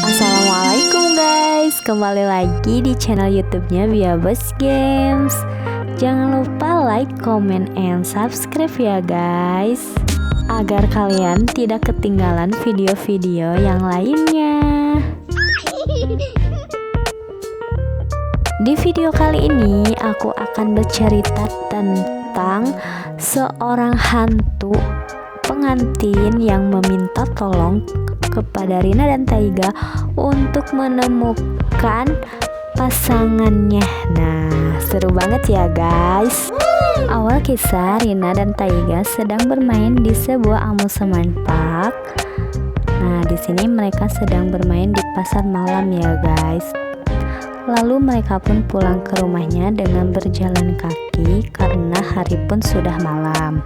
Assalamualaikum guys, kembali lagi di channel YouTube-nya Biabos Games. Jangan lupa like, comment, and subscribe ya guys, agar kalian tidak ketinggalan video-video yang lainnya. Di video kali ini aku akan bercerita tentang seorang hantu pengantin yang meminta tolong kepada Rina dan Taiga untuk menemukan pasangannya. Nah, seru banget ya guys. Awal kisah, Rina dan Taiga sedang bermain di sebuah amusement park. Nah, di sini mereka sedang bermain di pasar malam ya guys. Lalu mereka pun pulang ke rumahnya dengan berjalan kaki karena hari pun sudah malam.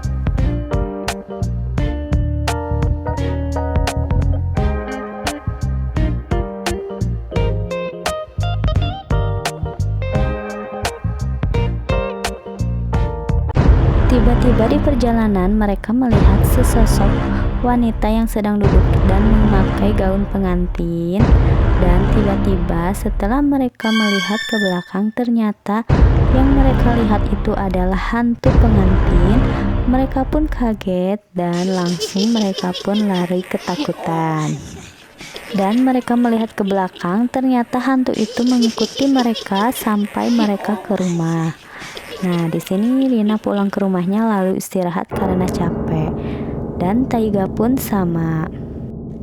Tiba-tiba di perjalanan mereka melihat sesosok wanita yang sedang duduk dan memakai gaun pengantin. Dan tiba-tiba setelah mereka melihat ke belakang, ternyata yang mereka lihat itu adalah hantu pengantin. Mereka pun kaget dan langsung mereka pun lari ketakutan. Dan mereka melihat ke belakang, ternyata hantu itu mengikuti mereka sampai mereka ke rumah. Nah, di sini Rina pulang ke rumahnya lalu istirahat karena capek. Dan Taiga pun sama.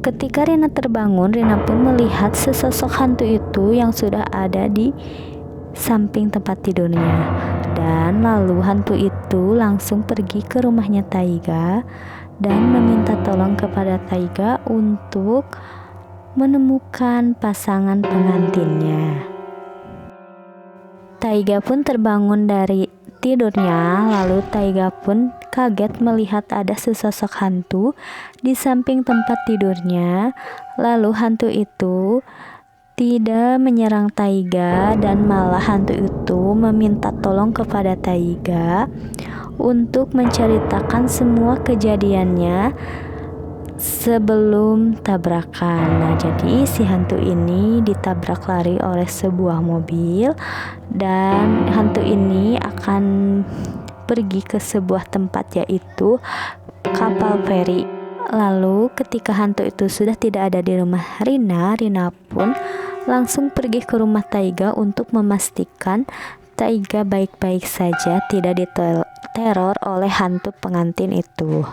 Ketika Rina terbangun, Rina pun melihat sesosok hantu itu yang sudah ada di samping tempat tidurnya. Dan lalu hantu itu langsung pergi ke rumahnya Taiga dan meminta tolong kepada Taiga untuk menemukan pasangan pengantinnya. Taiga pun terbangun dari tidurnya, lalu Taiga pun kaget melihat ada sesosok hantu di samping tempat tidurnya. Lalu hantu itu tidak menyerang Taiga dan malah hantu itu meminta tolong kepada Taiga untuk menceritakan semua kejadiannya sebelum tabrakan. Nah, jadi si hantu ini ditabrak lari oleh sebuah mobil dan hantu ini akan pergi ke sebuah tempat yaitu kapal feri. Lalu ketika hantu itu sudah tidak ada di rumah Rina, Rina pun langsung pergi ke rumah Taiga untuk memastikan Taiga baik-baik saja, tidak diteror oleh hantu pengantin itu.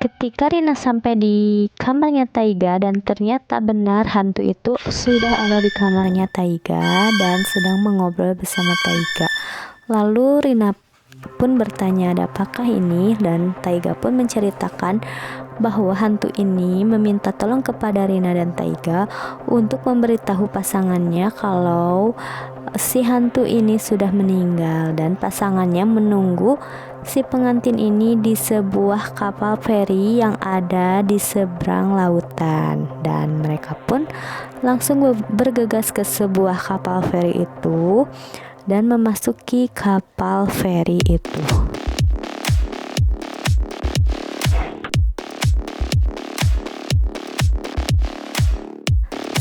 Ketika Rina sampai di kamarnya Taiga dan ternyata benar hantu itu sudah ada di kamarnya Taiga dan sedang mengobrol bersama Taiga. Lalu Rina pun bertanya, ada apakah ini? Dan Taiga pun menceritakan bahwa hantu ini meminta tolong kepada Rina dan Taiga untuk memberitahu pasangannya kalau si hantu ini sudah meninggal dan pasangannya menunggu si pengantin ini di sebuah kapal feri yang ada di seberang lautan. Dan mereka pun langsung bergegas ke sebuah kapal feri itu dan memasuki kapal feri itu.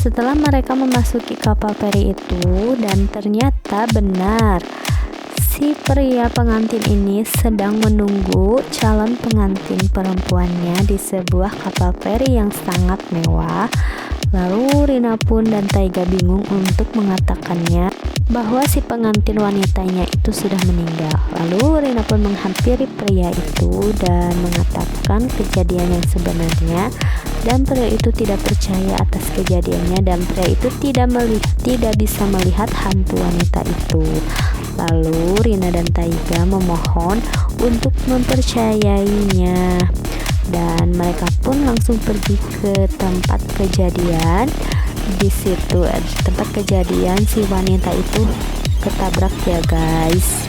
Setelah mereka memasuki kapal feri itu dan ternyata benar si pria pengantin ini sedang menunggu calon pengantin perempuannya di sebuah kapal feri yang sangat mewah. Lalu Rina pun dan Taiga bingung untuk mengatakannya bahwa si pengantin wanitanya itu sudah meninggal. Lalu Rina pun menghampiri pria itu dan mengatakan kejadian yang sebenarnya, dan pria itu tidak percaya atas kejadiannya dan pria itu tidak bisa melihat hantu wanita itu. Lalu Rina dan Taiga memohon untuk mempercayainya. dan mereka pun langsung pergi ke tempat kejadian. Di situ tempat kejadian si wanita itu ketabrak ya guys.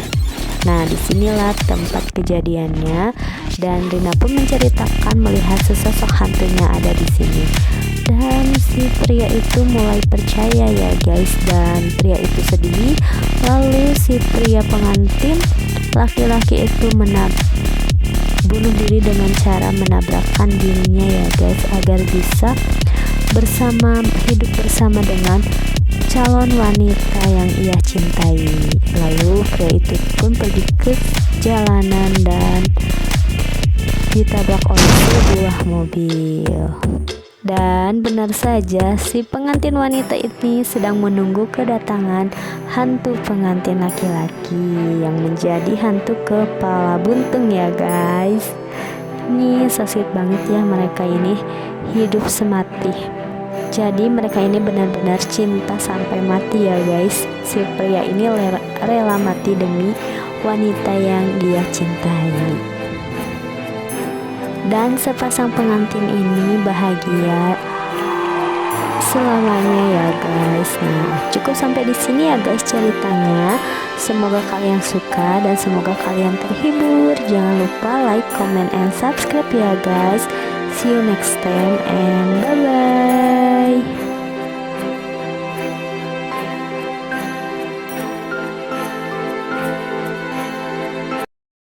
Nah, disinilah tempat kejadiannya dan Rina pun menceritakan melihat sesosok hantunya ada di sini. Dan si pria itu mulai percaya ya guys, dan pria itu sedih. Lalu si pria pengantin laki-laki itu bunuh diri dengan cara menabrakkan dirinya ya guys, agar bisa hidup bersama dengan calon wanita yang ia cintai. Lalu pria itu pun pergi ke jalanan dan ditabrak oleh sebuah mobil. Dan benar saja, si pengantin wanita ini sedang menunggu kedatangan hantu pengantin laki-laki yang menjadi hantu kepala buntung ya guys. Ini so sweet banget ya, mereka ini hidup semati. Jadi mereka ini benar-benar cinta sampai mati ya guys. Si pria ini rela mati demi wanita yang dia cintai. Dan sepasang pengantin ini bahagia selamanya ya guys. Nah, cukup sampai di sini ya guys ceritanya. Semoga kalian suka dan semoga kalian terhibur. Jangan lupa like, comment, and subscribe ya guys. See you next time and bye bye.